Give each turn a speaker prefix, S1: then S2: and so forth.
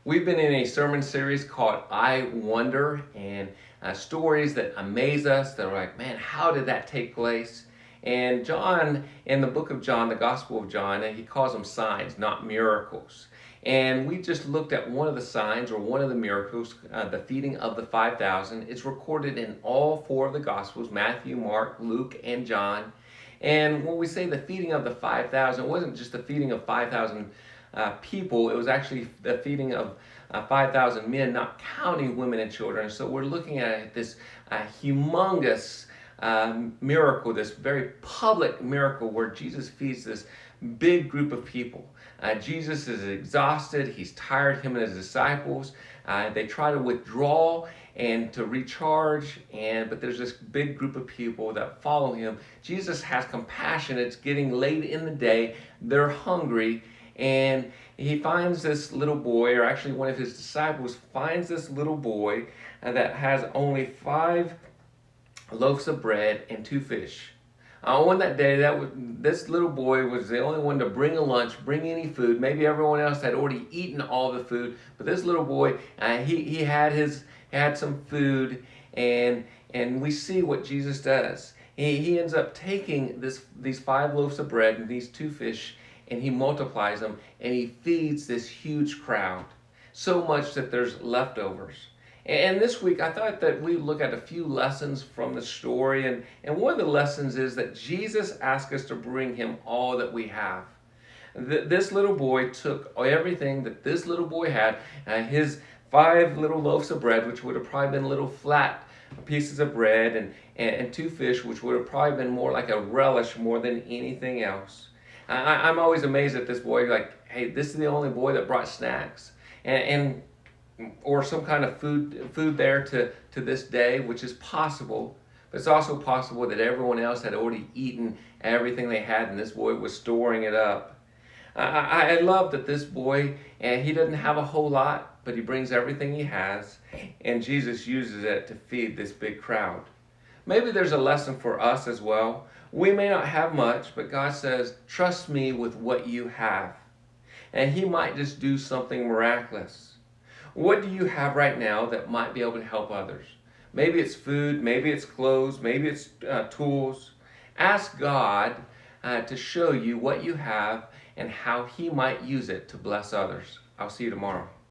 S1: We've been in a sermon series called I Wonder, and stories that amaze us, that are like, man, how did that take place? And John, in the book of John, the Gospel of John, he calls them signs, not miracles. And we just looked at one of the signs or one of the miracles, the feeding of the 5,000. It's recorded in all four of the Gospels: Matthew, Mark, Luke, and John. And when we say the feeding of the 5,000, it wasn't just the feeding of 5,000 people. It was actually the feeding of 5,000 men, not counting women and children. So we're looking at this humongous miracle, this very public miracle where Jesus feeds this big group of people. Jesus is exhausted. He's tired, him and his disciples. They try to withdraw and to recharge, but there's this big group of people that follow him. Jesus has compassion. It's getting late in the day. They're hungry. And he finds this little boy, or actually one of his disciples finds this little boy that has only 5 loaves of bread and 2 fish. On that day, this little boy was the only one to bring a lunch, bring any food. Maybe everyone else had already eaten all the food, but this little boy, he had some food, and we see what Jesus does. He ends up taking these 5 loaves of bread and these 2 fish, and he multiplies them, and he feeds this huge crowd, so much that there's leftovers. And this week, I thought that we'd look at a few lessons from the story, and one of the lessons is that Jesus asked us to bring him all that we have. This little boy took everything that this little boy had, his 5 little loaves of bread, which would have probably been little flat pieces of bread, and 2 fish, which would have probably been more like a relish more than anything else. I'm always amazed at this boy, like, hey, this is the only boy that brought snacks and or some kind of food there to this day, which is possible. But it's also possible that everyone else had already eaten everything they had, and this boy was storing it up. I love that this boy, he doesn't have a whole lot, but he brings everything he has, and Jesus uses it to feed this big crowd. Maybe there's a lesson for us as well. We may not have much, but God says, trust me with what you have. And he might just do something miraculous. What do you have right now that might be able to help others? Maybe it's food, maybe it's clothes, maybe it's tools. Ask God to show you what you have and how he might use it to bless others. I'll see you tomorrow.